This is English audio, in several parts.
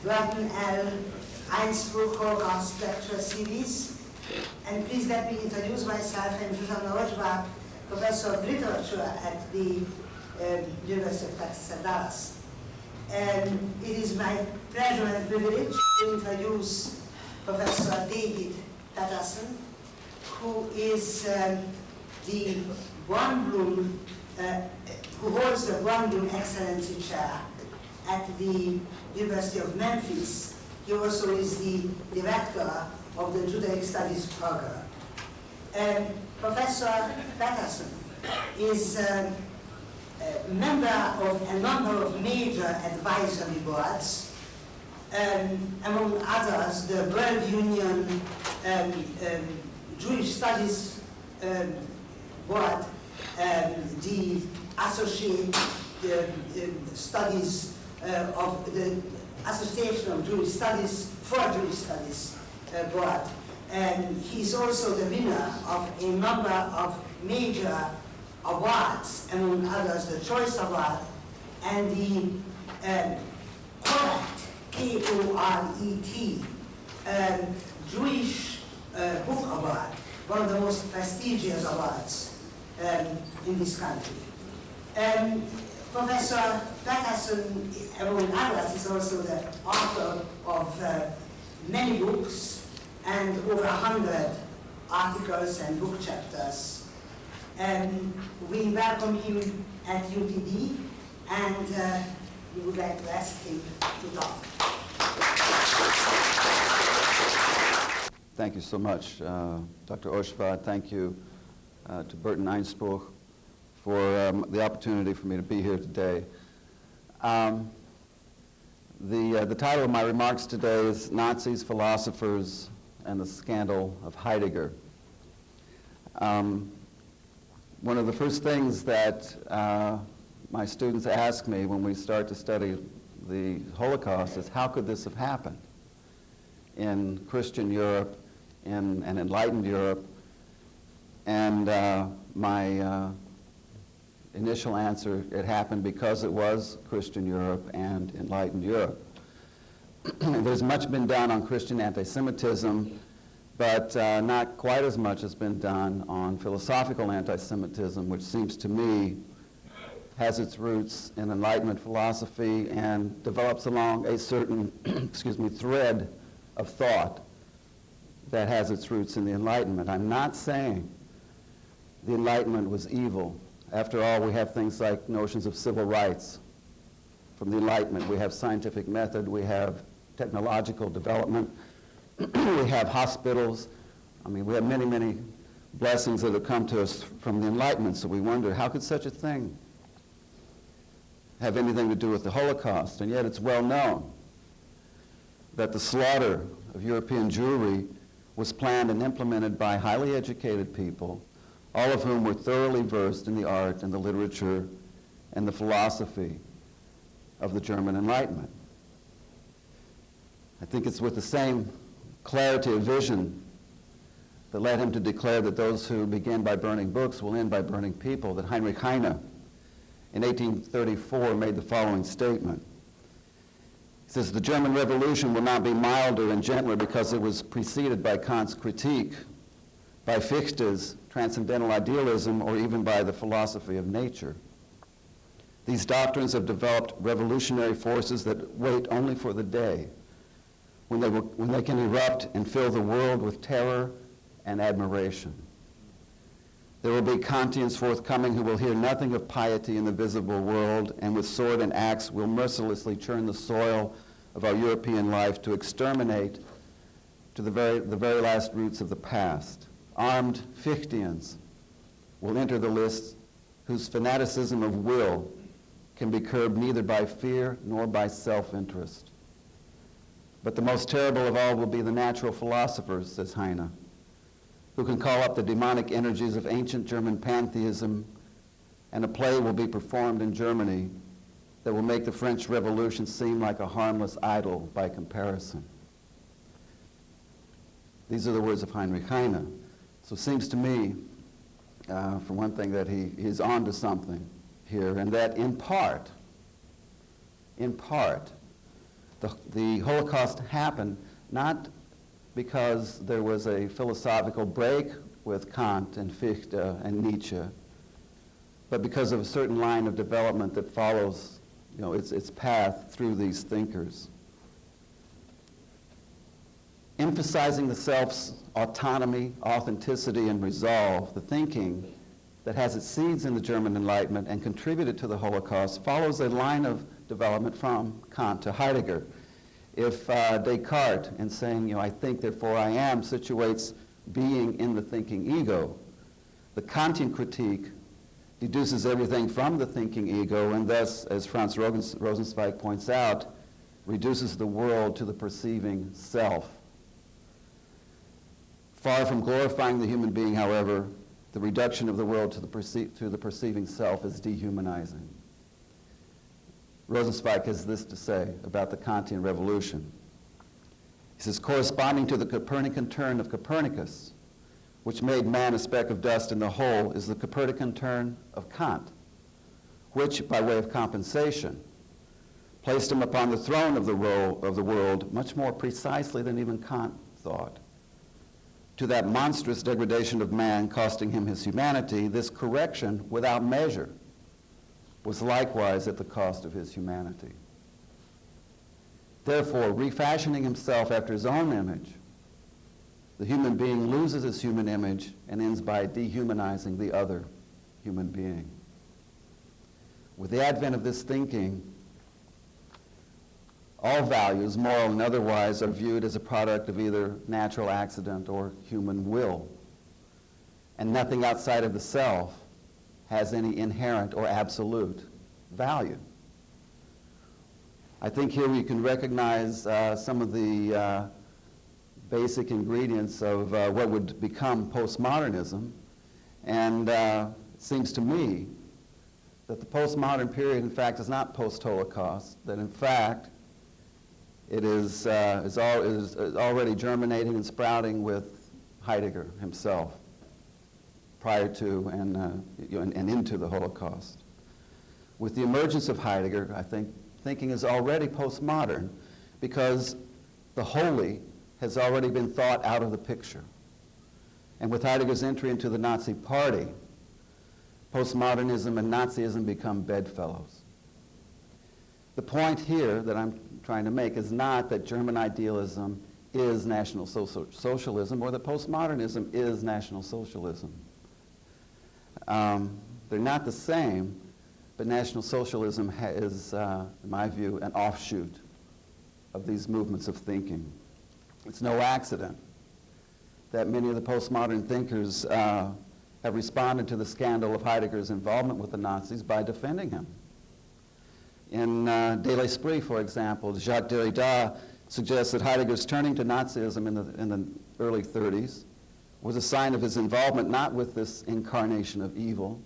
Burton L. Einspruch Holocaust lecture series. And please let me introduce myself. I'm Zsuzsanna Ocsbár, professor of literature at the University of Texas at Dallas. And it is my pleasure and privilege to introduce Professor David Patterson, who is the One-Bloom, who holds the One-Bloom Excellency Chair at the University of Memphis. He also is the director of the Judaic Studies program. Professor Patterson is a member of a number of major advisory boards, among others the World Union Jewish Studies Board, the Associate Studies of the Association of Jewish Studies for Jewish Studies Board. And he's also the winner of a number of major awards, among others the Choice Award and the Koret, K-O-R-E-T, Jewish Book Award, one of the most prestigious awards in this country. Professor Patterson, among others, is also the author of many books and over 100 articles and book chapters. We welcome him at UTD, and we would like to ask him to talk. Thank you so much, Dr. Ocsbár. Thank you to Burton Einspruch for the opportunity for me to be here today. The title of my remarks today is Nazis, Philosophers, and the Scandal of Heidegger. One of the first things that my students ask me when we start to study the Holocaust is, how could this have happened in Christian Europe, in an enlightened Europe? And my initial answer, it happened because it was Christian Europe and enlightened Europe. There's much been done on Christian anti-Semitism, but not quite as much has been done on philosophical anti-Semitism, which seems to me has its roots in Enlightenment philosophy and develops along a certain thread of thought that has its roots in the Enlightenment. I'm not saying the Enlightenment was evil. After all, we have things like notions of civil rights from the Enlightenment. We have scientific method. We have technological development. We have hospitals. I mean, we have many, many blessings that have come to us from the Enlightenment. So we wonder, how could such a thing have anything to do with the Holocaust? And yet it's well known that the slaughter of European Jewry was planned and implemented by highly educated people, all of whom were thoroughly versed in the art and the literature and the philosophy of the German Enlightenment. I think it's with the same clarity of vision that led him to declare that those who begin by burning books will end by burning people, that Heinrich Heine in 1834 made the following statement. He says, "The German Revolution will not be milder and gentler because it was preceded by Kant's critique, by Fichte's transcendental idealism, or even by the philosophy of nature. These doctrines have developed revolutionary forces that wait only for the day when they can erupt and fill the world with terror and admiration. There will be Kantians forthcoming who will hear nothing of piety in the visible world, and with sword and axe will mercilessly churn the soil of our European life to exterminate to the very last roots of the past. Armed Fichteans will enter the list whose fanaticism of will can be curbed neither by fear nor by self-interest. But the most terrible of all will be the natural philosophers," says Heine, "who can call up the demonic energies of ancient German pantheism, and a play will be performed in Germany that will make the French Revolution seem like a harmless idol by comparison." These are the words of Heinrich Heine. So it seems to me, for one thing, that he's on to something here, and that in part, the the Holocaust happened not because there was a philosophical break with Kant and Fichte and Nietzsche, but because of a certain line of development that follows, its path through these thinkers. Emphasizing the self's autonomy, authenticity, and resolve, the thinking that has its seeds in the German Enlightenment and contributed to the Holocaust follows a line of development from Kant to Heidegger. If Descartes, in saying, I think, therefore I am, situates being in the thinking ego, the Kantian critique deduces everything from the thinking ego and thus, as Franz Rosenzweig points out, reduces the world to the perceiving self. Far from glorifying the human being, however, the reduction of the world to the perceiving self is dehumanizing. Rosenzweig has this to say about the Kantian revolution. He says, corresponding to the Copernican turn of Copernicus, which made man a speck of dust in the whole, is the Copernican turn of Kant, which, by way of compensation, placed him upon the throne of the world much more precisely than even Kant thought. To that monstrous degradation of man costing him his humanity, this correction without measure was likewise at the cost of his humanity. Therefore, refashioning himself after his own image, the human being loses his human image and ends by dehumanizing the other human being. With the advent of this thinking, all values, moral and otherwise, are viewed as a product of either natural accident or human will, and nothing outside of the self has any inherent or absolute value. I think here we can recognize some of the basic ingredients of what would become postmodernism, and it seems to me that the postmodern period, in fact, is not post-Holocaust, that in fact it is already germinating and sprouting with Heidegger himself prior to and into the Holocaust. With the emergence of Heidegger, I think thinking is already postmodern because the holy has already been thought out of the picture. And with Heidegger's entry into the Nazi Party, postmodernism and Nazism become bedfellows. The point here that I'm trying to make is not that German idealism is National Socialism or that postmodernism is National Socialism. They're not the same, but National Socialism is, in my view, an offshoot of these movements of thinking. It's no accident that many of the postmodern thinkers have responded to the scandal of Heidegger's involvement with the Nazis by defending him. In De l'Esprit, for example, Jacques Derrida suggests that Heidegger's turning to Nazism in the early 30s was a sign of his involvement not with this incarnation of evil,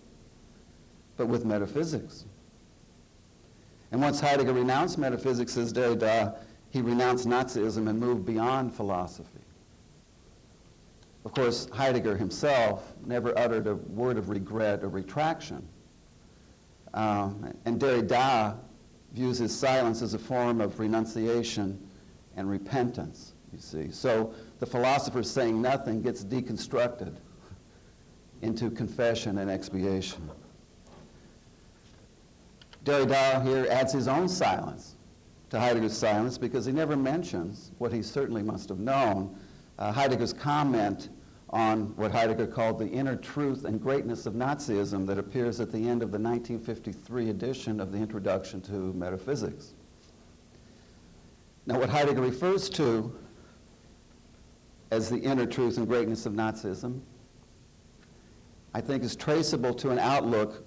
but with metaphysics. And once Heidegger renounced metaphysics, says Derrida, he renounced Nazism and moved beyond philosophy. Of course, Heidegger himself never uttered a word of regret or retraction. And Derrida views his silence as a form of renunciation and repentance, you see. So the philosopher saying nothing gets deconstructed into confession and expiation. Derrida here adds his own silence to Heidegger's silence because he never mentions what he certainly must have known, Heidegger's comment on what Heidegger called the inner truth and greatness of Nazism that appears at the end of the 1953 edition of the Introduction to Metaphysics. Now, what Heidegger refers to as the inner truth and greatness of Nazism, I think is traceable to an outlook,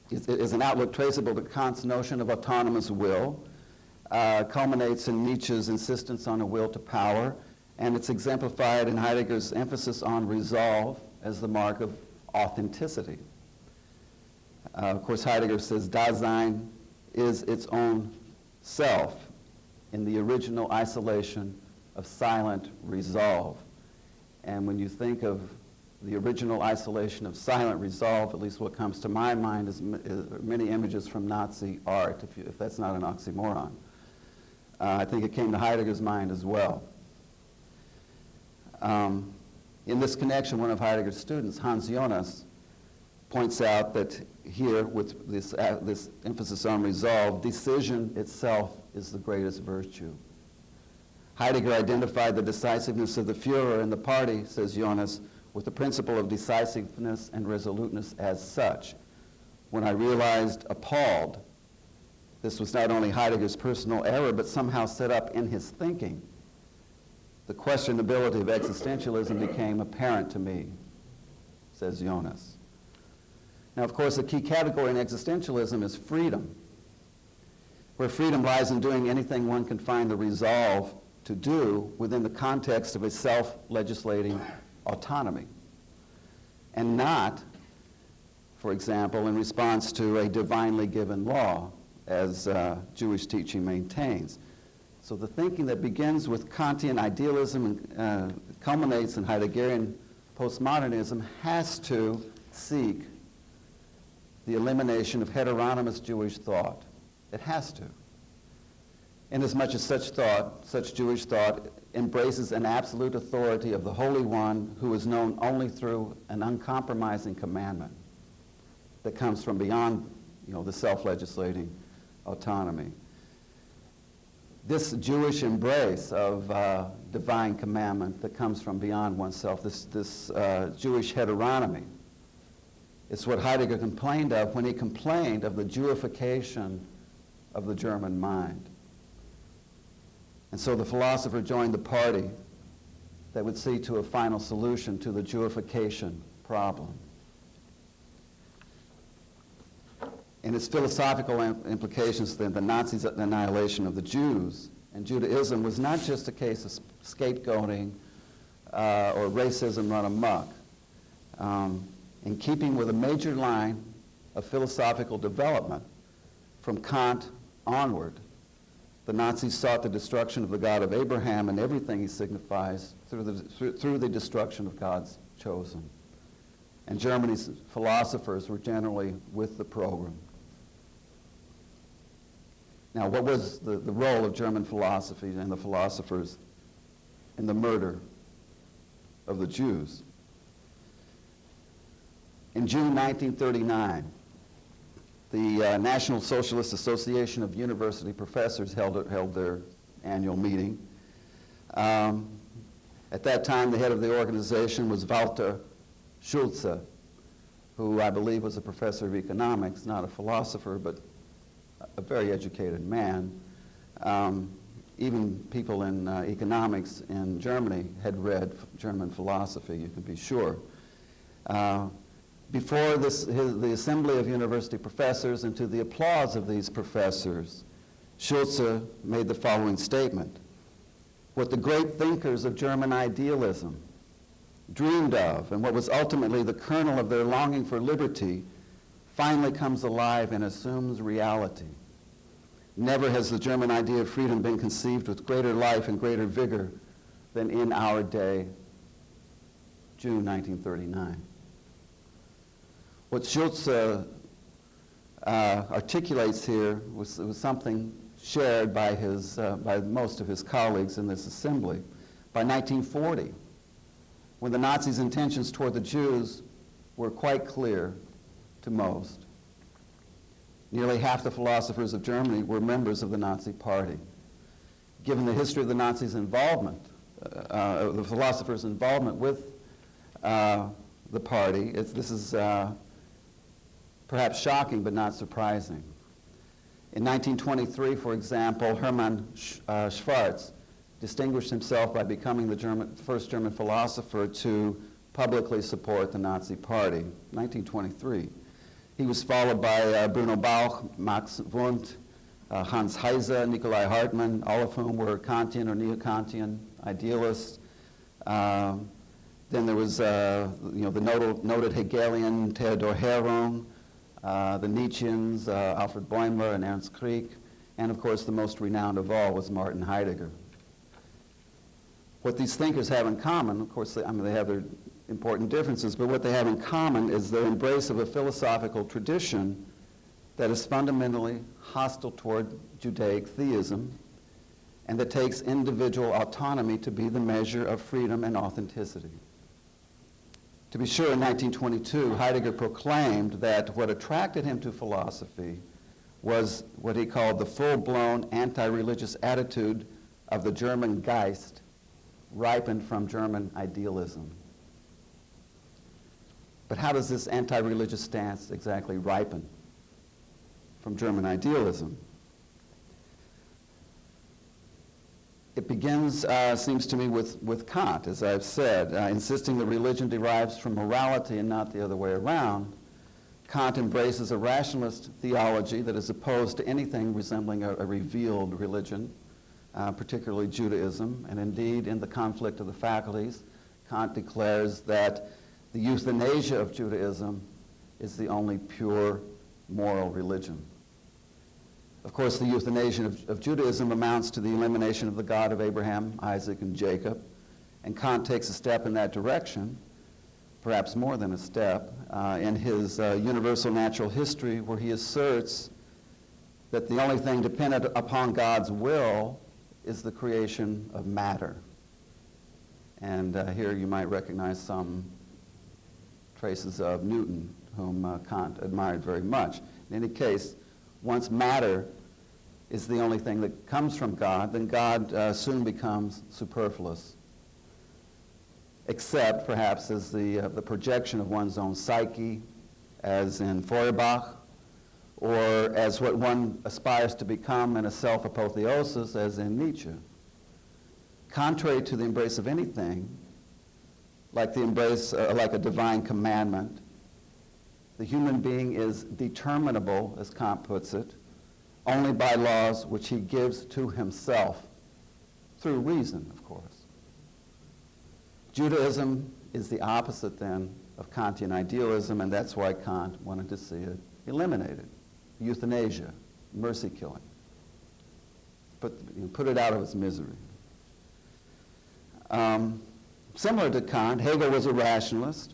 is an outlook traceable to Kant's notion of autonomous will, culminates in Nietzsche's insistence on a will to power, and it's exemplified in Heidegger's emphasis on resolve as the mark of authenticity. Of course, Heidegger says Dasein is its own self in the original isolation of silent resolve. And when you think of the original isolation of silent resolve, at least what comes to my mind is many images from Nazi art, if that's not an oxymoron. I think it came to Heidegger's mind as well. In this connection, one of Heidegger's students, Hans Jonas, points out that here, with this emphasis on resolve, decision itself is the greatest virtue. Heidegger identified the decisiveness of the Führer and the party, says Jonas, with the principle of decisiveness and resoluteness as such. When I realized, appalled, this was not only Heidegger's personal error, but somehow set up in his thinking, the questionability of existentialism became apparent to me, says Jonas. Now, of course, a key category in existentialism is freedom, where freedom lies in doing anything one can find the resolve to do within the context of a self-legislating autonomy, and not, for example, in response to a divinely given law, as Jewish teaching maintains. So the thinking that begins with Kantian idealism and culminates in Heideggerian postmodernism has to seek the elimination of heteronymous Jewish thought. It has to. Inasmuch as such thought, such Jewish thought, embraces an absolute authority of the Holy One who is known only through an uncompromising commandment that comes from beyond, the self-legislating autonomy. This Jewish embrace of divine commandment that comes from beyond oneself, this Jewish heteronomy, is what Heidegger complained of when he complained of the Jewification of the German mind. And so the philosopher joined the party that would see to a final solution to the Jewification problem. In its philosophical implications, then, the Nazis' annihilation of the Jews and Judaism was not just a case of scapegoating or racism run amok. In keeping with a major line of philosophical development from Kant onward, the Nazis sought the destruction of the God of Abraham and everything he signifies through the destruction of God's chosen. And Germany's philosophers were generally with the program. Now, what was the role of German philosophy and the philosophers in the murder of the Jews? In June 1939, the National Socialist Association of University Professors held their annual meeting. At that time, the head of the organization was Walter Schulze, who I believe was a professor of economics, not a philosopher, but a very educated man. Even people in economics in Germany had read German philosophy, you can be sure. Before the Assembly of University Professors, and to the applause of these professors, Schulze made the following statement: what the great thinkers of German idealism dreamed of, and what was ultimately the kernel of their longing for liberty, finally comes alive and assumes reality. Never has the German idea of freedom been conceived with greater life and greater vigor than in our day, June 1939. What Schulze articulates here was something shared by most of his colleagues in this assembly. By 1940, when the Nazis' intentions toward the Jews were quite clear to most, nearly half the philosophers of Germany were members of the Nazi Party. Given the history of the Nazis' involvement, the philosophers' involvement with the party, this is perhaps shocking but not surprising. In 1923, for example, Hermann Schwarz distinguished himself by becoming the first German philosopher to publicly support the Nazi Party, 1923. He was followed by Bruno Bauch, Max Wundt, Hans Heyse, Nikolai Hartmann, all of whom were Kantian or Neo-Kantian idealists. Then there was the noted Hegelian Theodor Herung, the Nietzscheans, Alfred Bäumler and Ernst Krieg, and of course the most renowned of all was Martin Heidegger. What these thinkers have in common, of course, they have their important differences, but what they have in common is their embrace of a philosophical tradition that is fundamentally hostile toward Judaic theism and that takes individual autonomy to be the measure of freedom and authenticity. To be sure, in 1922, Heidegger proclaimed that what attracted him to philosophy was what he called the full-blown anti-religious attitude of the German Geist, ripened from German idealism. But how does this anti-religious stance exactly ripen from German idealism? It begins, seems to me, with Kant, as I've said, insisting that religion derives from morality and not the other way around. Kant embraces a rationalist theology that is opposed to anything resembling a revealed religion, particularly Judaism. And indeed, in the Conflict of the Faculties, Kant declares that the euthanasia of Judaism is the only pure moral religion. Of course, the euthanasia of Judaism amounts to the elimination of the God of Abraham, Isaac, and Jacob. And Kant takes a step in that direction, perhaps more than a step, in his Universal Natural History, where he asserts that the only thing dependent upon God's will is the creation of matter. And here you might recognize some traces of Newton, whom Kant admired very much. In any case, once matter is the only thing that comes from God, then God soon becomes superfluous, except perhaps as the projection of one's own psyche, as in Feuerbach, or as what one aspires to become in a self-apotheosis, as in Nietzsche. Contrary to the embrace of anything, like the embrace, like a divine commandment, the human being is determinable, as Kant puts it, only by laws which he gives to himself, through reason, of course. Judaism is the opposite, then, of Kantian idealism, and that's why Kant wanted to see it eliminated. Euthanasia, mercy killing. Put it out of its misery. Similar to Kant, Hegel was a rationalist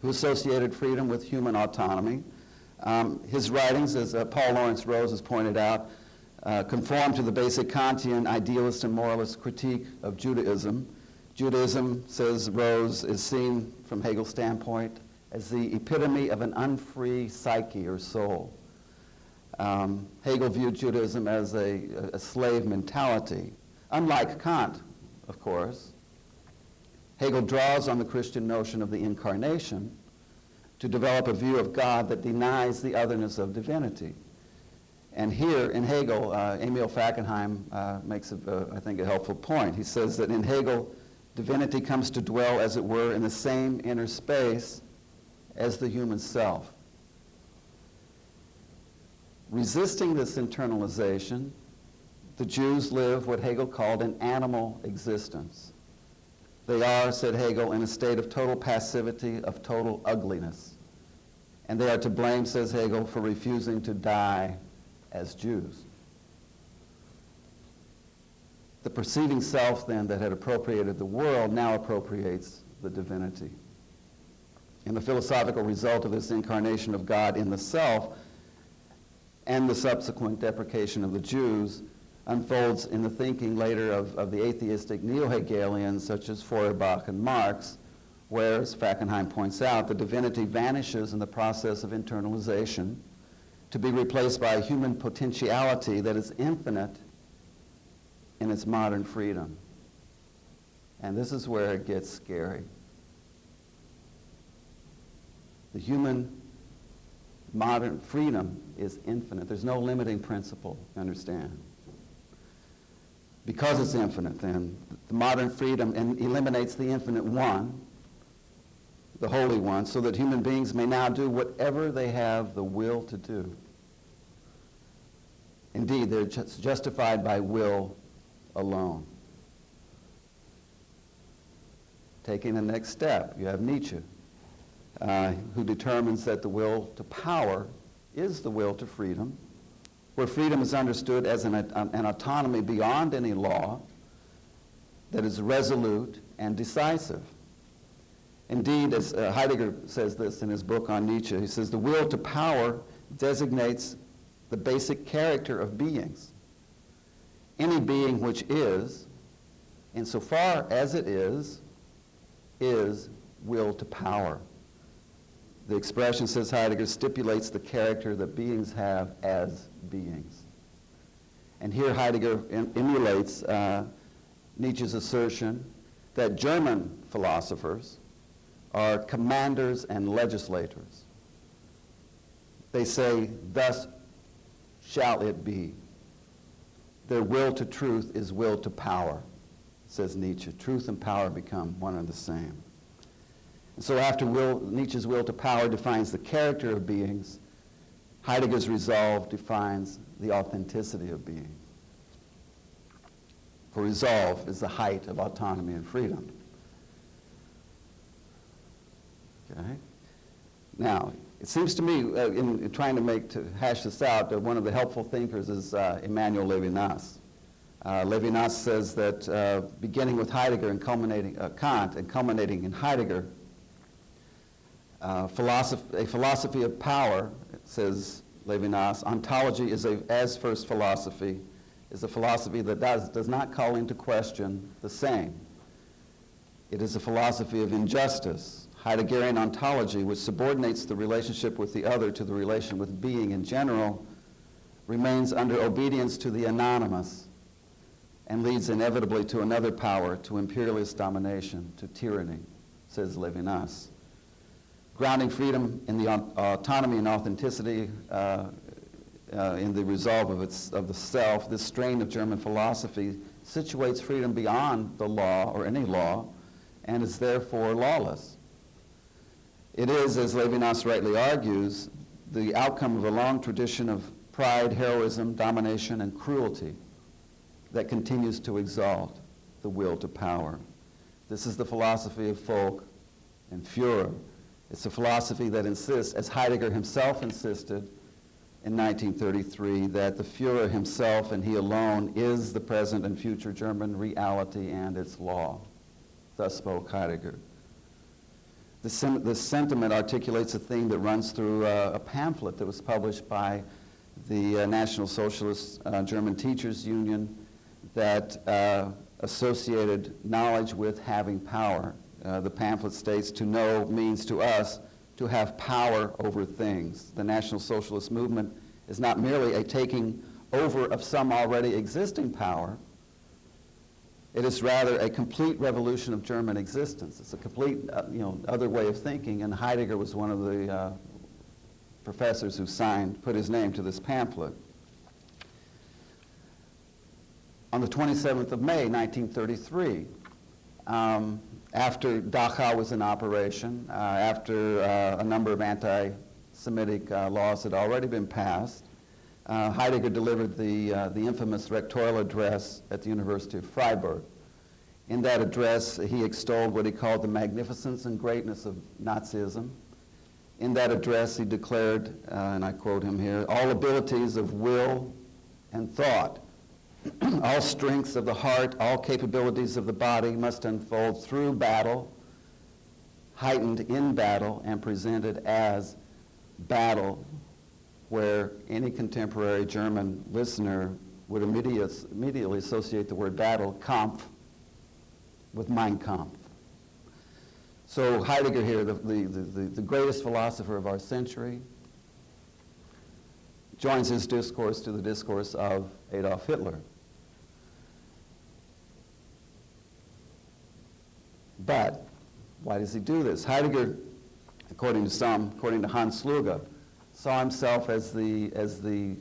who associated freedom with human autonomy. His writings, as Paul Lawrence Rose has pointed out, conform to the basic Kantian idealist and moralist critique of Judaism. Judaism, says Rose, is seen from Hegel's standpoint as the epitome of an unfree psyche or soul. Hegel viewed Judaism as a slave mentality. Unlike Kant, of course, Hegel draws on the Christian notion of the incarnation to develop a view of God that denies the otherness of divinity. And here in Hegel, Emil Fackenheim makes, I think, a helpful point. He says that in Hegel, divinity comes to dwell, as it were, in the same inner space as the human self. Resisting this internalization, the Jews live what Hegel called an animal existence. They are, said Hegel, in a state of total passivity, of total ugliness. And they are to blame, says Hegel, for refusing to die as Jews. The perceiving self, then, that had appropriated the world now appropriates the divinity. And the philosophical result of this incarnation of God in the self and the subsequent deprecation of the Jews unfolds in the thinking later of the atheistic neo-Hegelians such as Feuerbach and Marx, where, as Fackenheim points out, the divinity vanishes in the process of internalization to be replaced by a human potentiality that is infinite in its modern freedom. And this is where it gets scary. The human modern freedom is infinite. There's no limiting principle, you understand. Because it's infinite, then, the modern freedom eliminates the infinite one, the Holy One, so that human beings may now do whatever they have the will to do. Indeed, they're justified by will alone. Taking the next step, you have Nietzsche, who determines that the will to power is the will to freedom, where freedom is understood as an autonomy beyond any law that is resolute and decisive. Indeed, as Heidegger says this in his book on Nietzsche, he says, the will to power designates the basic character of beings. any being which is, insofar as it is will to power. The expression, says Heidegger, stipulates the character that beings have as beings. And here Heidegger emulates Nietzsche's assertion that German philosophers are commanders and legislators. They say, thus shall it be. Their will to truth is will to power, says Nietzsche. Truth and power become one and the same. And so after Nietzsche's will to power defines the character of beings, Heidegger's resolve defines the authenticity of being. For resolve is the height of autonomy and freedom. Okay? Now, it seems to me, in trying to hash this out, one of the helpful thinkers is Emmanuel Levinas. Levinas says that beginning with Heidegger and culminating Kant and culminating in Heidegger, a philosophy of power, says Levinas, ontology is as first philosophy, is a philosophy that does not call into question the same. It is a philosophy of injustice. Heideggerian ontology, which subordinates the relationship with the other to the relation with being in general, remains under obedience to the anonymous and leads inevitably to another power, to imperialist domination, to tyranny, says Levinas. Grounding freedom in the autonomy and authenticity in the resolve of the self, this strain of German philosophy situates freedom beyond the law or any law and is therefore lawless. It is, as Levinas rightly argues, the outcome of a long tradition of pride, heroism, domination, and cruelty that continues to exalt the will to power. This is the philosophy of Folk and Führer. It's a philosophy that insists, as Heidegger himself insisted in 1933, that the Führer himself and he alone is the present and future German reality and its law. Thus spoke Heidegger. This sentiment articulates a theme that runs through a pamphlet that was published by the National Socialist German Teachers Union that associated knowledge with having power. The pamphlet states, to know means to us to have power over things. The National Socialist movement is not merely a taking over of some already existing power. It is rather a complete revolution of German existence. It's a complete, other way of thinking, and Heidegger was one of the professors who put his name to this pamphlet. On the 27th of May, 1933, after Dachau was in operation, after a number of anti-Semitic laws had already been passed, Heidegger delivered the infamous rectorial address at the University of Freiburg. In that address, he extolled what he called the magnificence and greatness of Nazism. In that address, he declared, and I quote him here, all abilities of will and thought, all strengths of the heart, all capabilities of the body must unfold through battle, heightened in battle, and presented as battle, where any contemporary German listener would immediately associate the word battle, Kampf, with Mein Kampf. So Heidegger here, the greatest philosopher of our century, joins his discourse to the discourse of Adolf Hitler. But why does he do this? Heidegger, according to Hans Sluga, saw himself as the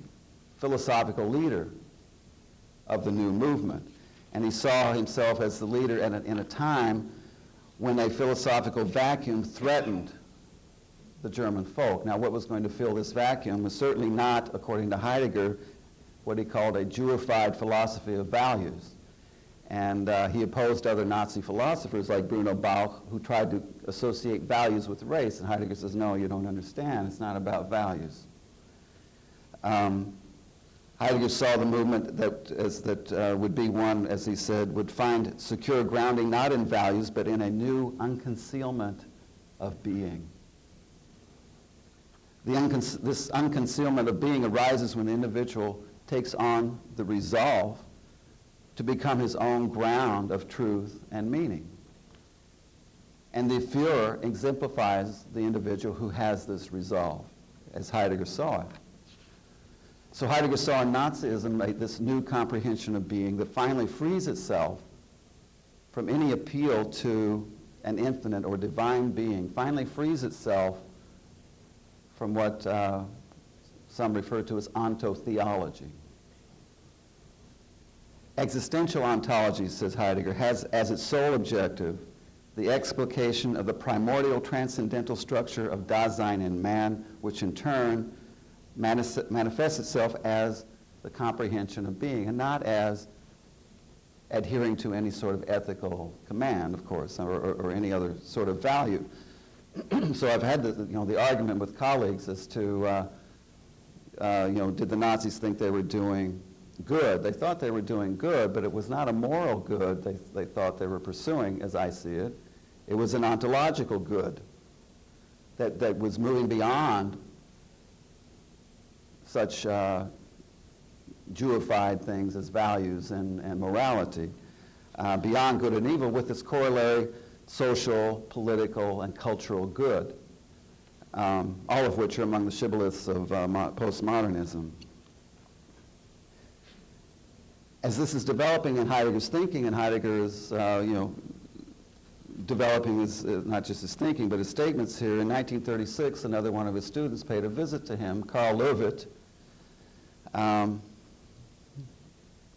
philosophical leader of the new movement. And he saw himself as the leader in a time when a philosophical vacuum threatened the German folk. Now, what was going to fill this vacuum was certainly not, according to Heidegger, what he called a Jewified philosophy of values. And he opposed other Nazi philosophers like Bruno Bauch, who tried to associate values with race. And Heidegger says, no, you don't understand. It's not about values. Heidegger saw the movement that would be one, as he said, would find secure grounding not in values, but in a new unconcealment of being. This unconcealment of being arises when the individual takes on the resolve to become his own ground of truth and meaning. And the Führer exemplifies the individual who has this resolve, as Heidegger saw it. So Heidegger saw in Nazism this new comprehension of being that finally frees itself from any appeal to an infinite or divine being, finally frees itself from what some refer to as ontotheology. Existential ontology, says Heidegger, has as its sole objective the explication of the primordial transcendental structure of Dasein in man, which in turn manifests itself as the comprehension of being, and not as adhering to any sort of ethical command, of course, or any other sort of value. So I've had the argument with colleagues as to, did the Nazis think they were doing good? They thought they were doing good, but it was not a moral good they thought they were pursuing, as I see it. It was an ontological good that was moving beyond such Jewified things as values and morality, beyond good and evil, with its corollary social, political, and cultural good, all of which are among the shibboleths of postmodernism. As this is developing in Heidegger's thinking, and Heidegger is, developing his, not just his thinking, but his statements here, in 1936, another one of his students paid a visit to him, Karl Löwit,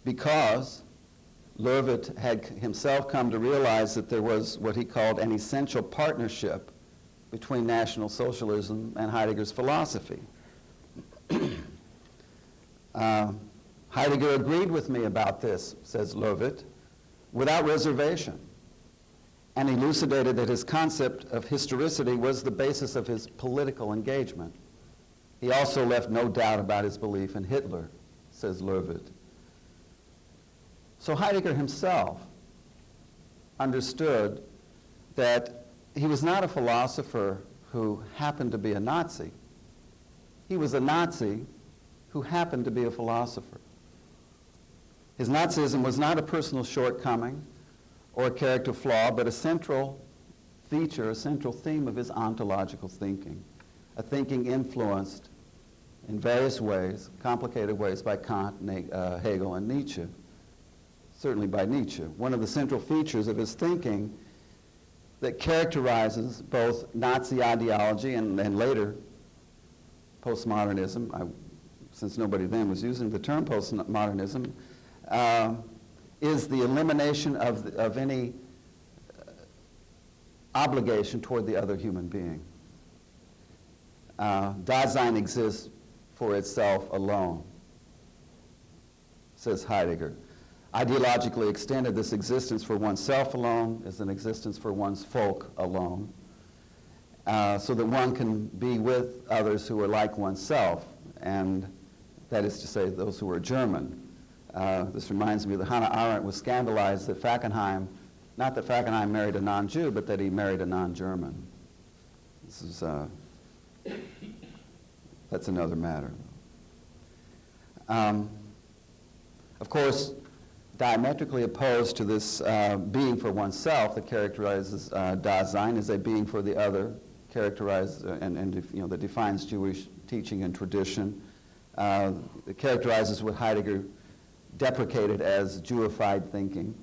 because Löwit had himself come to realize that there was what he called an essential partnership between National Socialism and Heidegger's philosophy. Heidegger agreed with me about this, says Löwit, without reservation, and elucidated that his concept of historicity was the basis of his political engagement. He also left no doubt about his belief in Hitler, says Löwit. So Heidegger himself understood that he was not a philosopher who happened to be a Nazi. He was a Nazi who happened to be a philosopher. His Nazism was not a personal shortcoming or a character flaw, but a central feature, a central theme of his ontological thinking, a thinking influenced in various ways, complicated ways, by Kant, Hegel, and Nietzsche. Certainly by Nietzsche. One of the central features of his thinking that characterizes both Nazi ideology and later postmodernism, since nobody then was using the term postmodernism, is the elimination of any obligation toward the other human being. Dasein exists for itself alone, says Heidegger. Ideologically extended, this existence for oneself alone is an existence for one's folk alone, so that one can be with others who are like oneself, and that is to say, those who are German. This reminds me that Hannah Arendt was scandalized that Fackenheim, not that Fackenheim married a non-Jew, but that he married a non-German. This is, that's another matter. Of course, diametrically opposed to this being for oneself that characterizes Dasein is a being for the other, characterized that defines Jewish teaching and tradition. It characterizes what Heidegger deprecated as Jewified thinking,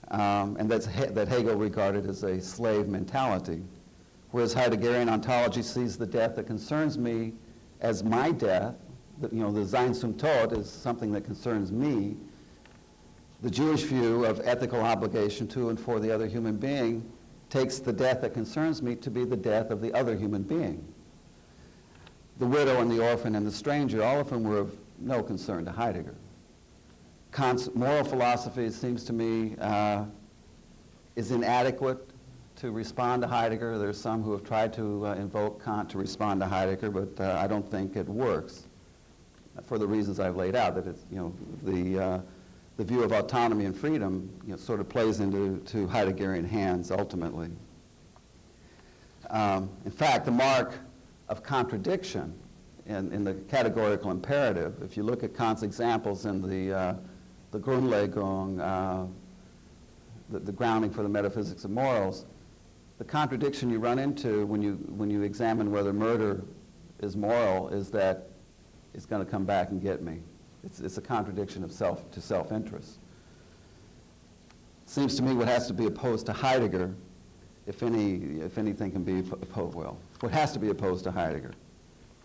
and that Hegel regarded as a slave mentality, whereas Heideggerian ontology sees the death that concerns me as my death. The Sein zum Tod is something that concerns me. The Jewish view of ethical obligation to and for the other human being takes the death that concerns me to be the death of the other human being. The widow and the orphan and the stranger, all of whom were of no concern to Heidegger. Kant's moral philosophy, it seems to me, is inadequate to respond to Heidegger. There's some who have tried to invoke Kant to respond to Heidegger, but I don't think it works for the reasons I've laid out, that it's, the view of autonomy and freedom sort of plays into Heideggerian hands ultimately. In fact, the mark of contradiction in the categorical imperative, if you look at Kant's examples in the the Grundlegung, the grounding for the metaphysics of morals, the contradiction you run into when you examine whether murder is moral is that it's going to come back and get me. It's a contradiction of self-interest. Seems to me what has to be opposed to Heidegger, if anything can be opposed, well, what has to be opposed to Heidegger,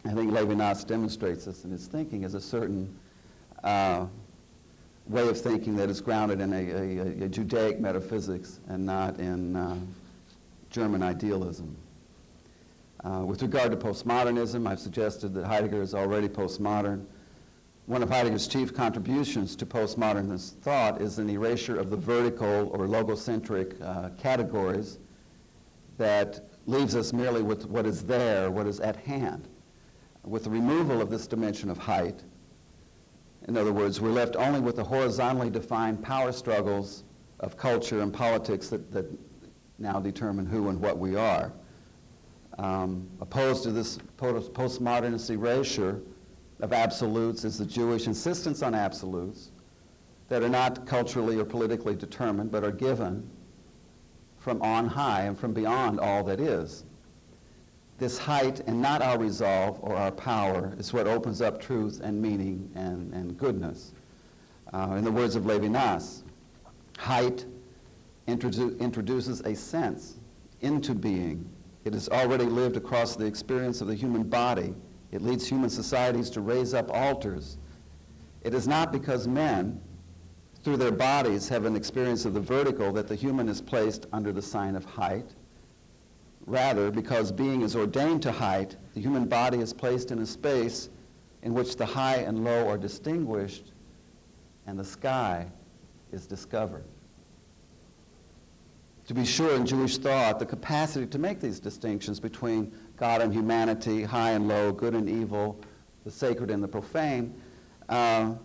I think Levinas demonstrates this in his thinking, is a certain way of thinking that is grounded in a Judaic metaphysics and not in German idealism. With regard to postmodernism, I've suggested that Heidegger is already postmodern. One of Heidegger's chief contributions to postmodernist thought is an erasure of the vertical or logocentric categories that leaves us merely with what is there, what is at hand. With the removal of this dimension of height, in other words, we're left only with the horizontally defined power struggles of culture and politics that now determine who and what we are. Opposed to this postmodernist erasure of absolutes is the Jewish insistence on absolutes that are not culturally or politically determined, but are given from on high and from beyond all that is. This height and not our resolve or our power is what opens up truth and meaning and goodness. In the words of Levinas, height introduces a sense into being. It has already lived across the experience of the human body. It leads human societies to raise up altars. It is not because men, through their bodies, have an experience of the vertical that the human is placed under the sign of height. Rather, because being is ordained to height, the human body is placed in a space in which the high and low are distinguished and the sky is discovered. To be sure, in Jewish thought, the capacity to make these distinctions between God and humanity, high and low, good and evil, the sacred and the profane, the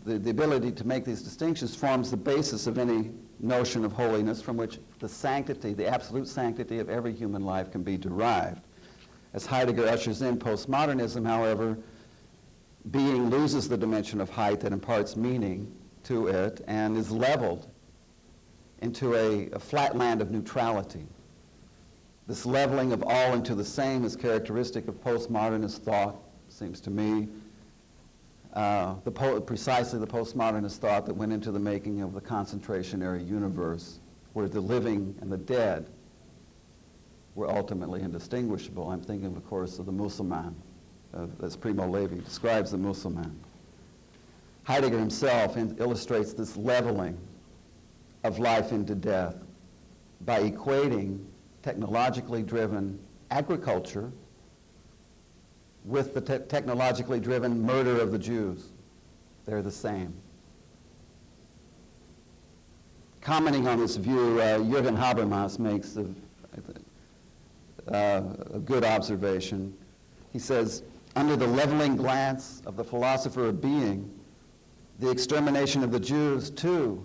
ability to make these distinctions forms the basis of any notion of holiness from which the sanctity, the absolute sanctity of every human life can be derived. As Heidegger ushers in postmodernism, however, being loses the dimension of height that imparts meaning to it and is leveled into a flat land of neutrality. This leveling of all into the same is characteristic of postmodernist thought, seems to me. Precisely the postmodernist thought that went into the making of the concentration-area universe, where the living and the dead were ultimately indistinguishable. I'm thinking, of course, of the Musselman, as Primo Levi describes the Musselman. Heidegger himself illustrates this leveling of life into death by equating technologically driven agriculture with the technologically driven murder of the Jews. They're the same. Commenting on this view, Jürgen Habermas makes a good observation. He says, under the leveling glance of the philosopher of being, the extermination of the Jews, too,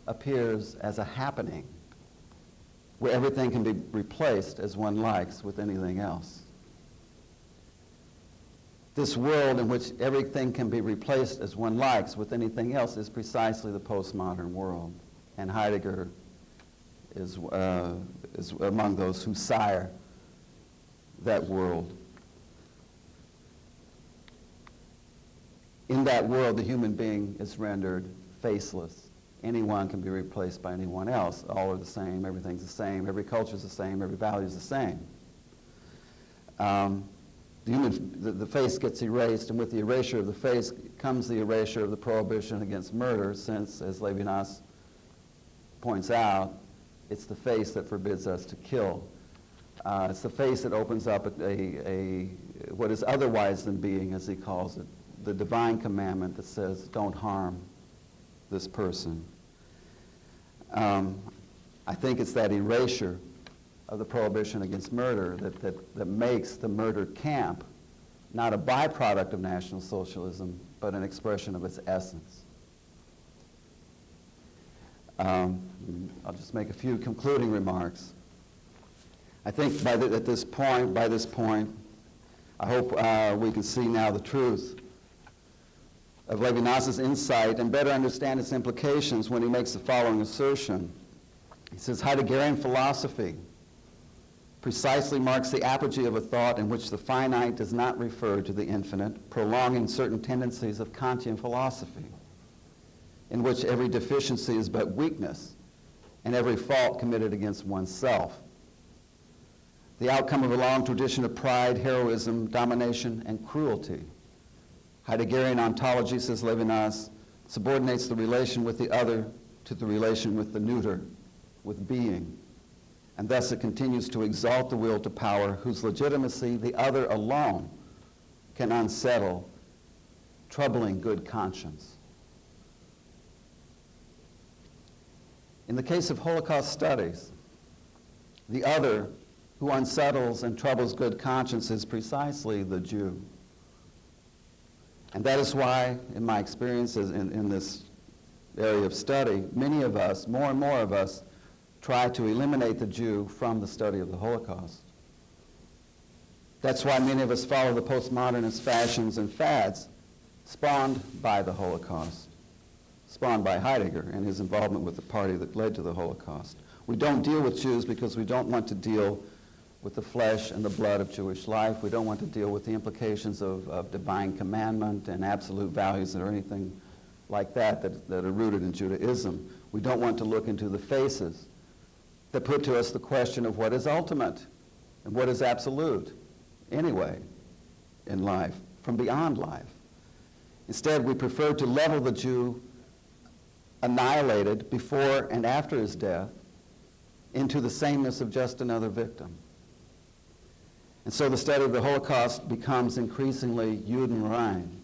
appears as a happening, where everything can be replaced as one likes with anything else. This world in which everything can be replaced as one likes with anything else is precisely the postmodern world. And Heidegger is among those who sire that world. In that world, the human being is rendered faceless. Anyone can be replaced by anyone else. All are the same, everything's the same, every culture is the same, every value is the same. The face gets erased, and with the erasure of the face comes the erasure of the prohibition against murder, since, as Levinas points out, it's the face that forbids us to kill. It's the face that opens up what is otherwise than being, as he calls it, the divine commandment that says, don't harm this person. I think it's that erasure of the prohibition against murder that makes the murder camp not a byproduct of National Socialism, but an expression of its essence. I'll just make a few concluding remarks. I think by this point, I hope we can see now the truth of Levinas's insight and better understand its implications when he makes the following assertion. He says, Heideggerian philosophy precisely marks the apogee of a thought in which the finite does not refer to the infinite, prolonging certain tendencies of Kantian philosophy, in which every deficiency is but weakness and every fault committed against oneself. The outcome of a long tradition of pride, heroism, domination, and cruelty. Heideggerian ontology, says Levinas, subordinates the relation with the other to the relation with the neuter, with being. And thus it continues to exalt the will to power whose legitimacy the other alone can unsettle, troubling good conscience. In the case of Holocaust studies, the other who unsettles and troubles good conscience is precisely the Jew. And that is why, in my experiences in this area of study, many of us, more and more of us, try to eliminate the Jew from the study of the Holocaust. That's why many of us follow the postmodernist fashions and fads spawned by the Holocaust, spawned by Heidegger and his involvement with the party that led to the Holocaust. We don't deal with Jews because we don't want to deal with the flesh and the blood of Jewish life. We don't want to deal with the implications of divine commandment and absolute values or anything like that are rooted in Judaism. We don't want to look into the faces that put to us the question of what is ultimate and what is absolute anyway in life, from beyond life. Instead, we prefer to level the Jew annihilated before and after his death into the sameness of just another victim. And so the study of the Holocaust becomes increasingly Jud und Rein.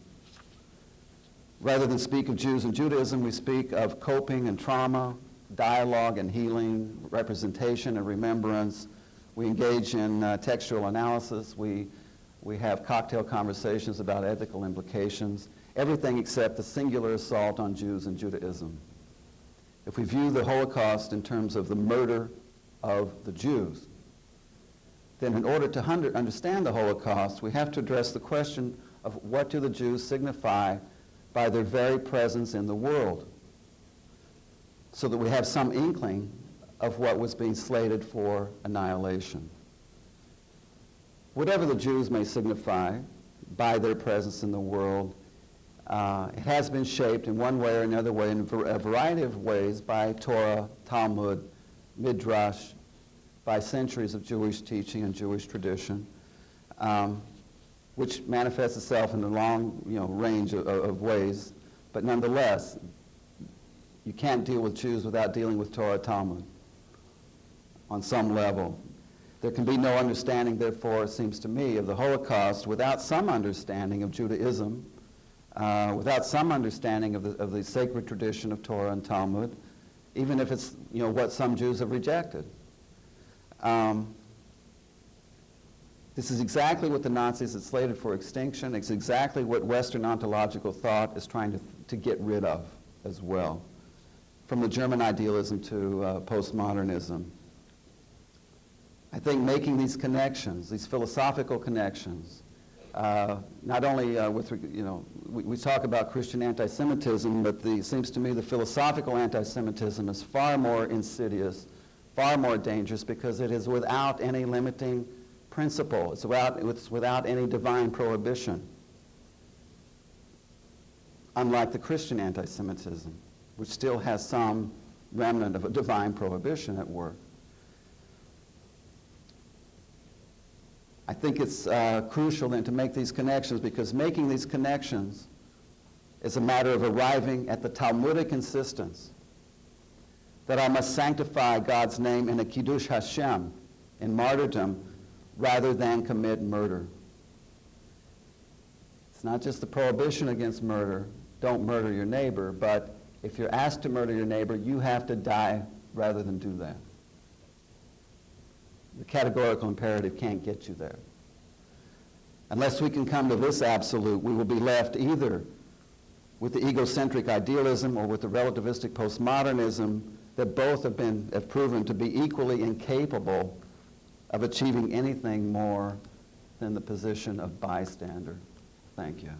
Rather than speak of Jews and Judaism, we speak of coping and trauma, dialogue and healing, representation and remembrance. We engage in textual analysis. We have cocktail conversations about ethical implications, everything except the singular assault on Jews and Judaism. If we view the Holocaust in terms of the murder of the Jews, then in order to understand the Holocaust, we have to address the question of what do the Jews signify by their very presence in the world, so that we have some inkling of what was being slated for annihilation. Whatever the Jews may signify by their presence in the world, it has been shaped in one way or another way, in a variety of ways, by Torah, Talmud, Midrash, by centuries of Jewish teaching and Jewish tradition, which manifests itself in a long range of ways. But nonetheless, you can't deal with Jews without dealing with Torah, Talmud on some level. There can be no understanding, therefore, it seems to me, of the Holocaust without some understanding of Judaism, without some understanding of the sacred tradition of Torah and Talmud, even if it's what some Jews have rejected. This is exactly what the Nazis had slated for extinction. It's exactly what Western ontological thought is trying to get rid of as well, from the German idealism to postmodernism. I think making these connections, these philosophical connections, not only we talk about Christian anti-Semitism, but it seems to me the philosophical anti-Semitism is far more insidious, far more dangerous, because it is without any limiting principle. It's without any divine prohibition, unlike the Christian anti-Semitism, which still has some remnant of a divine prohibition at work. I think it's crucial then to make these connections, because making these connections is a matter of arriving at the Talmudic insistence that I must sanctify God's name in a Kiddush Hashem, in martyrdom, rather than commit murder. It's not just the prohibition against murder, don't murder your neighbor, but if you're asked to murder your neighbor, you have to die rather than do that. The categorical imperative can't get you there. Unless we can come to this absolute, we will be left either with the egocentric idealism or with the relativistic postmodernism that both have proven to be equally incapable of achieving anything more than the position of bystander. Thank you.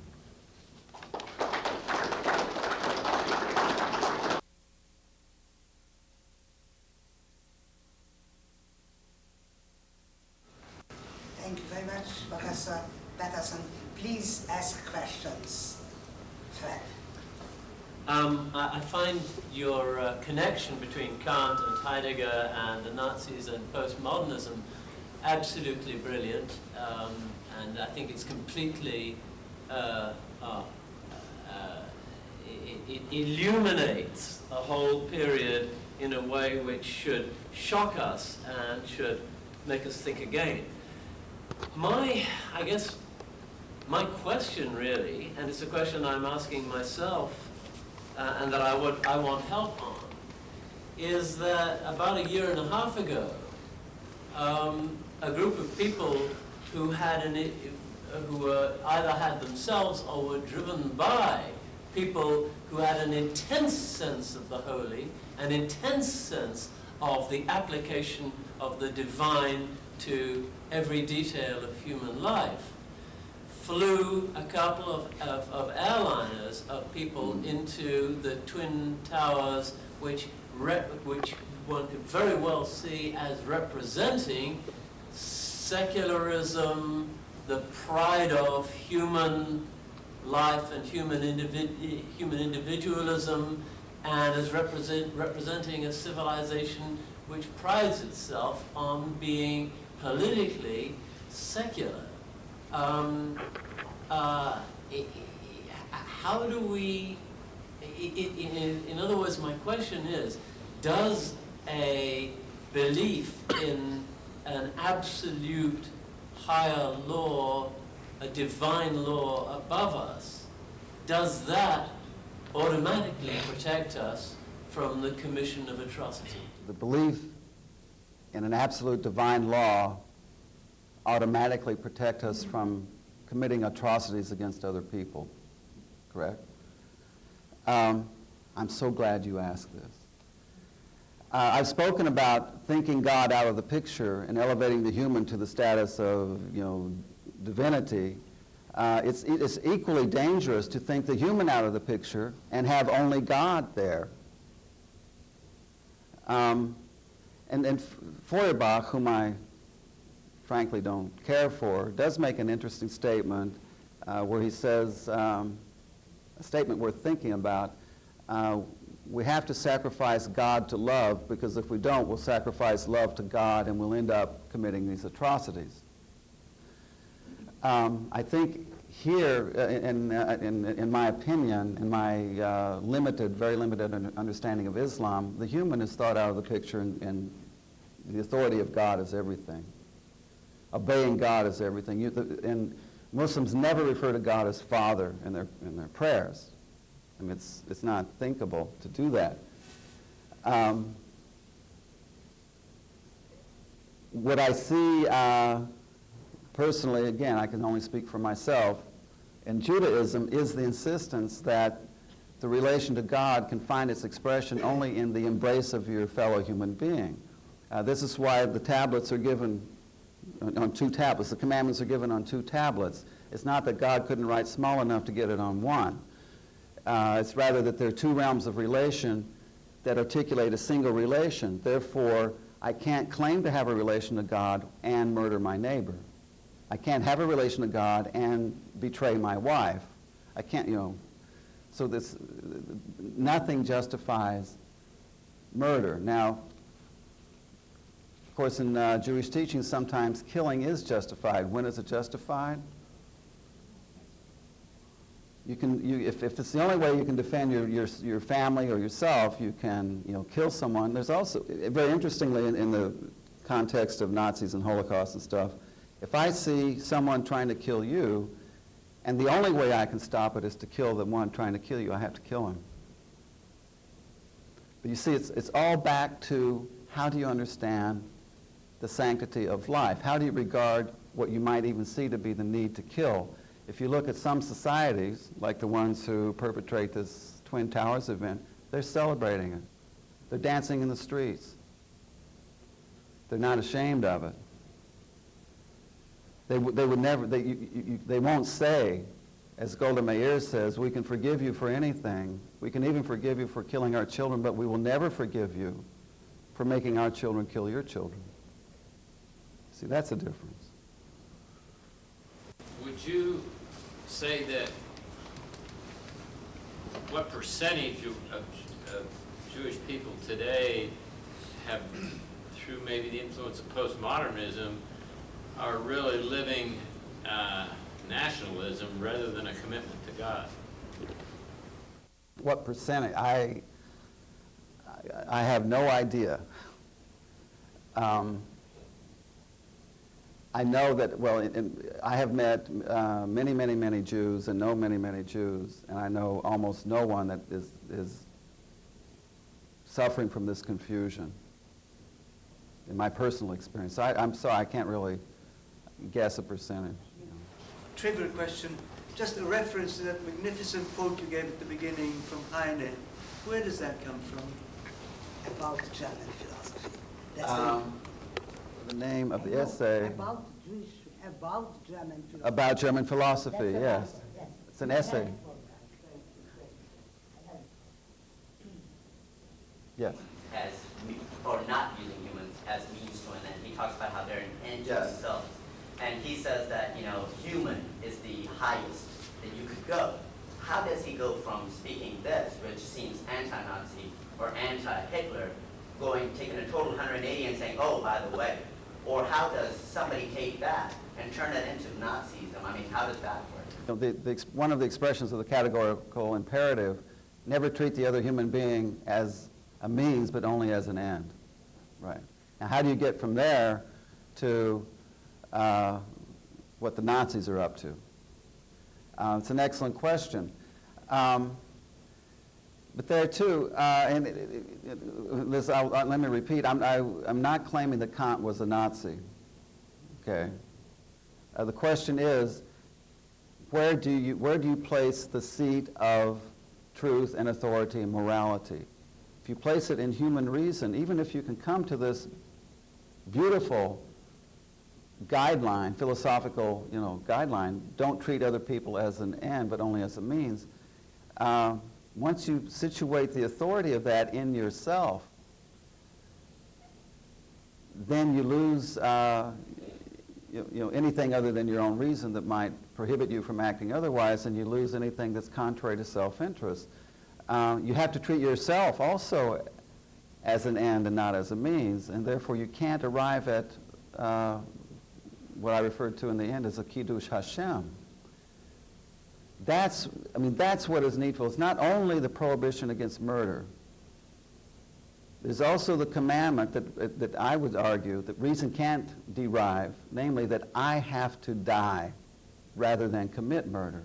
Professor Patterson. Please ask questions. Fred. I find your connection between Kant and Heidegger and the Nazis and postmodernism absolutely brilliant, and I think it's completely, it illuminates a whole period in a way which should shock us and should make us think again. I guess my question really, and it's a question I'm asking myself and that I want help on, is that about a year and a half ago, a group of people who either had themselves or were driven by people who had an intense sense of the holy, an intense sense of the application of the divine to every detail of human life, flew a couple of airliners of people into the Twin Towers, which one could very well see as representing secularism, the pride of human life and human individualism, and as representing a civilization which prides itself on being politically secular. How do we, in other words, my question is, does a belief in an absolute higher law, a divine law above us, does that automatically protect us from the commission of atrocity? The belief in an absolute divine law automatically protect us from committing atrocities against other people, correct? I'm so glad you asked this. I've spoken about thinking God out of the picture and elevating the human to the status of, divinity. It's equally dangerous to think the human out of the picture and have only God there. And Feuerbach, whom I frankly don't care for, does make an interesting statement where he says, a statement worth thinking about, we have to sacrifice God to love, because if we don't, we'll sacrifice love to God and we'll end up committing these atrocities. I think here, in my opinion, in my very limited understanding of Islam, the human is thought out of the picture, and the authority of God is everything. Obeying God is everything. And Muslims never refer to God as Father in their prayers. I mean, it's not thinkable to do that. What I see personally, again, I can only speak for myself, in Judaism is the insistence that the relation to God can find its expression only in the embrace of your fellow human being. This is why the tablets are given on 2 tablets. The commandments are given on 2 tablets. It's not that God couldn't write small enough to get it on 1. It's rather that there are 2 realms of relation that articulate a single relation. Therefore, I can't claim to have a relation to God and murder my neighbor. I can't have a relation to God and betray my wife. I can't, so nothing justifies murder. Now, of course, in Jewish teaching, sometimes killing is justified. When is it justified? If it's the only way you can defend your family or yourself, you can kill someone. There's also, very interestingly, in the context of Nazis and Holocaust and stuff, if I see someone trying to kill you, and the only way I can stop it is to kill the one trying to kill you, I have to kill him. But you see, it's all back to how do you understand the sanctity of life? How do you regard what you might even see to be the need to kill? If you look at some societies, like the ones who perpetrate this Twin Towers event, they're celebrating it. They're dancing in the streets. They're not ashamed of it. They would never, they won't say, as Golda Meir says, we can forgive you for anything. We can even forgive you for killing our children, but we will never forgive you for making our children kill your children. See, that's a difference. would you say that what percentage of Jewish people today have, through maybe the influence of postmodernism, are really living nationalism rather than a commitment to God? What percentage? I have no idea. I know that, well, I have met many Jews and know many Jews, and I know almost no one that is suffering from this confusion in my personal experience. I'm sorry, I can't really guess a percentage. You know. Trivial question, just a reference to that magnificent quote you gave at the beginning from Heine. Where does that come from? About German philosophy. That's The name of the essay. About German philosophy. About German philosophy, yes. It's an essay. Yes. As, or not using humans as means to an end. He talks about how they're an end to Yes. themselves. And he says that, you know, human is the highest that you could go. How does he go from speaking this, which seems anti-Nazi or anti-Hitler, taking a total 180 and saying, oh, by the way? Or how does somebody take that and turn it into Nazism? I mean, how does that work? You know, one of the expressions of the categorical imperative, never treat the other human being as a means, but only as an end. Right. Now, how do you get from there to what the Nazis are up to? It's an excellent question. But there too, Liz, let me repeat, I'm not claiming that Kant was a Nazi. Okay. The question is, where do you place the seat of truth and authority and morality? If you place it in human reason, even if you can come to this beautiful guideline, philosophical, guideline, don't treat other people as an end, but only as a means. Once you situate the authority of that in yourself, then you lose anything other than your own reason that might prohibit you from acting otherwise, and you lose anything that's contrary to self-interest. You have to treat yourself also as an end and not as a means, and therefore you can't arrive at what I referred to in the end as a Kiddush Hashem. That's what is needful. It's not only the prohibition against murder. There's also the commandment that I would argue that reason can't derive, namely that I have to die rather than commit murder.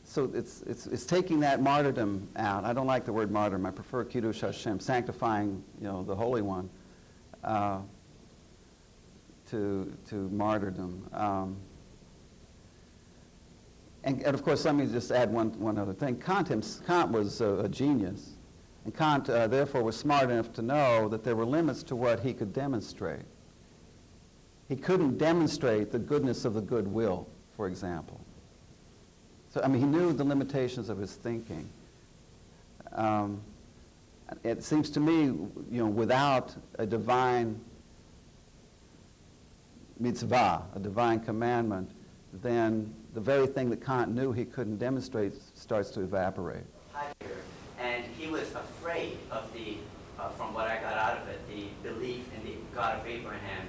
So it's taking that martyrdom out. I don't like the word martyrdom. I prefer Kiddush Hashem, sanctifying, the Holy One, to martyrdom. And of course, let me just add one other thing. Kant was a genius, and Kant therefore was smart enough to know that there were limits to what he could demonstrate. He couldn't demonstrate the goodness of the goodwill, for example. So, he knew the limitations of his thinking. It seems to me, without a divine mitzvah, a divine commandment, then the very thing that Kant knew he couldn't demonstrate starts to evaporate. Heidegger, and he was afraid of from what I got out of it, the belief in the God of Abraham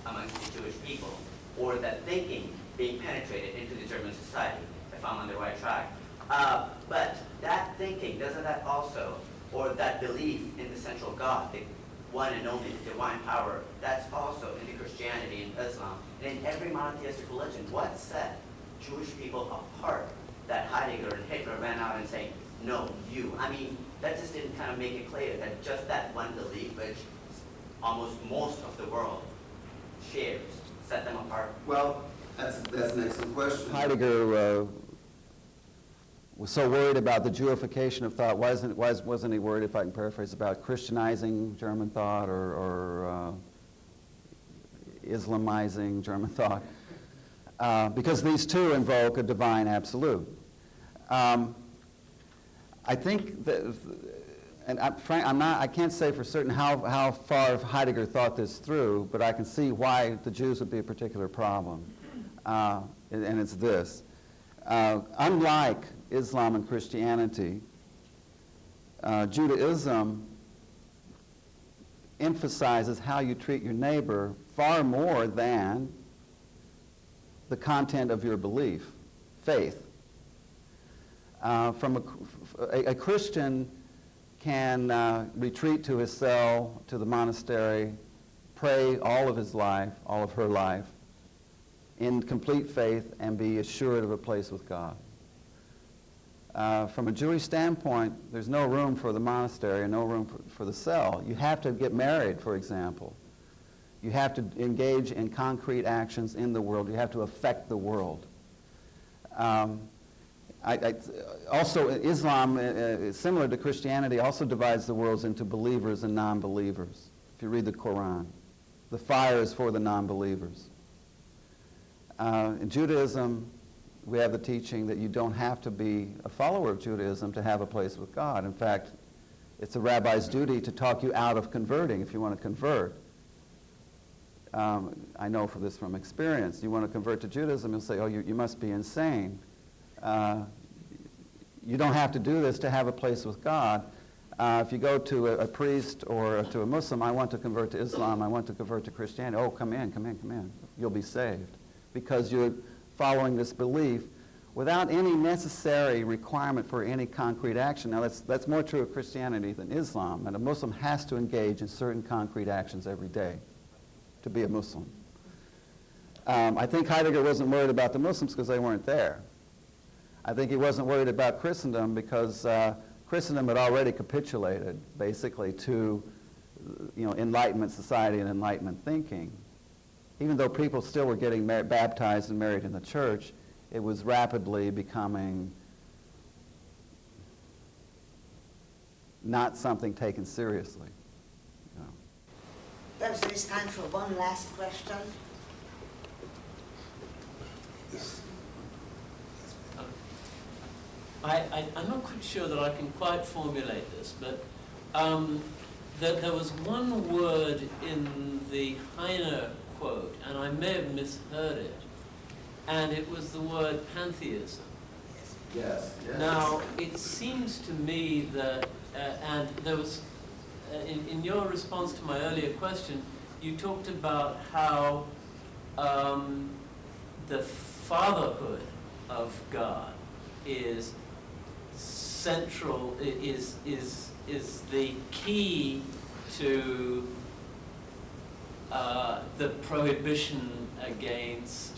amongst the Jewish people, or that thinking being penetrated into the German society, if I'm on the right track. But that thinking, doesn't that also, or that belief in the central God, the one and only divine power, that's also in the Christianity and Islam, and in every monotheistic religion. What set Jewish people apart that Heidegger and Hitler ran out and saying, no, you? That just didn't kind of make it clear that just that one belief, which almost most of the world shares, set them apart. Well, that's an excellent question. Heidegger was so worried about the Jewification of thought. Wasn't he worried, if I can paraphrase, about Christianizing German thought or Islamizing German thought? Because these two invoke a divine absolute. I think that, and I can't say for certain how far Heidegger thought this through, but I can see why the Jews would be a particular problem. and it's this. Unlike Islam and Christianity, Judaism emphasizes how you treat your neighbor far more than the content of your belief, faith. From a Christian can retreat to his cell, to the monastery, pray all of his life, all of her life, in complete faith and be assured of a place with God. From a Jewish standpoint, there's no room for the monastery and no room for the cell. You have to get married, for example. You have to engage in concrete actions in the world. You have to affect the world. Also, Islam, similar to Christianity, also divides the world into believers and non-believers. If you read the Quran, the fire is for the non-believers. In Judaism, we have the teaching that you don't have to be a follower of Judaism to have a place with God. In fact, it's a rabbi's duty to talk you out of converting if you want to convert. I know for this from experience. You want to convert to Judaism, you'll say, oh, you must be insane. You don't have to do this to have a place with God. If you go to a priest or to a Muslim, I want to convert to Islam, I want to convert to Christianity. Oh, come in. You'll be saved. Because you're following this belief without any necessary requirement for any concrete action. Now, that's more true of Christianity than Islam. And a Muslim has to engage in certain concrete actions every day to be a Muslim. I think Heidegger wasn't worried about the Muslims because they weren't there. I think he wasn't worried about Christendom because Christendom had already capitulated, basically, to Enlightenment society and Enlightenment thinking. Even though people still were getting baptized and married in the church, it was rapidly becoming not something taken seriously. Perhaps there is time for one last question. I'm not quite sure that I can quite formulate this, but there was one word in the Heine quote, and I may have misheard it, and it was the word pantheism. Yes. Now, it seems to me that, and there was, in your response to my earlier question, you talked about how the fatherhood of God is central, is the key to the prohibition against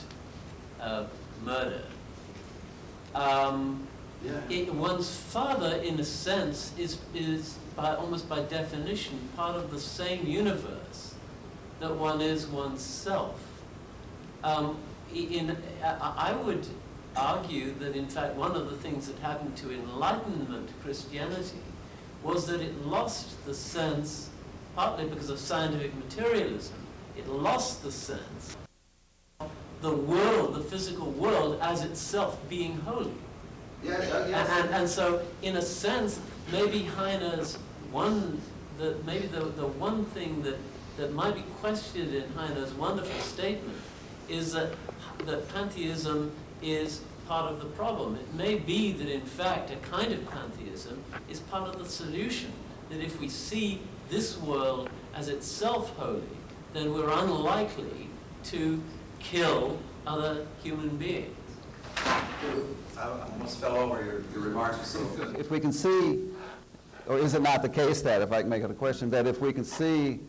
murder. One's father, in a sense, is almost by definition part of the same universe that one is oneself. I would argue that, in fact, one of the things that happened to Enlightenment Christianity was that it lost the sense, partly because of scientific materialism, it lost the sense of the world, the physical world, as itself being holy. And so, in a sense, maybe Heine's the one thing that might be questioned in Heine's wonderful statement is that pantheism is part of the problem. It may be that, in fact, a kind of pantheism is part of the solution, that if we see this world as itself holy, then we're unlikely to kill other human beings. I almost fell over. Your remarks were so good. If we can see, or is it not the case that, if I can make it a question, that if we can see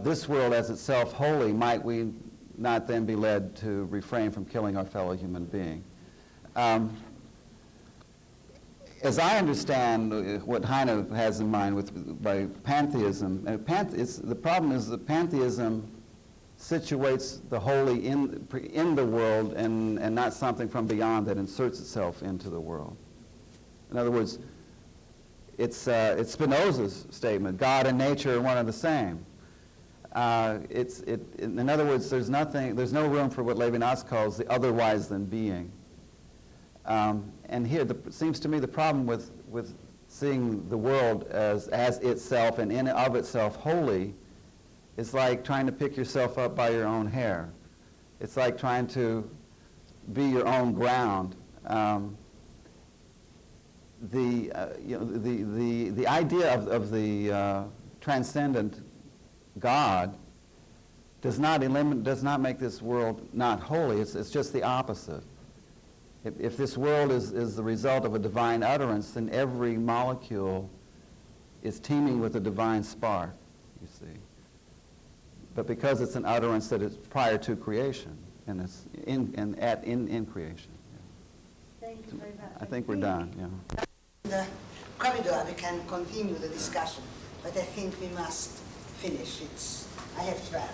this world as itself holy, might we not then be led to refrain from killing our fellow human being? As I understand what Heine has in mind by pantheism, the problem is that pantheism situates the holy in the world and not something from beyond that inserts itself into the world. In other words, it's Spinoza's statement, God and nature are one and the same. In other words, there's no room for what Levinas calls the otherwise than being. And here, it seems to me the problem with seeing the world as itself and in and of itself holy is like trying to pick yourself up by your own hair. It's like trying to be your own ground. The idea of the transcendent God does not make this world not holy. It's just the opposite. If this world is the result of a divine utterance, then every molecule is teeming with a divine spark, you see. But because it's an utterance that is prior to creation, and it's in creation. Yeah. Thank you very much. I think we're done, yeah. In the corridor, we can continue the discussion, but I think we must finish. I have 12.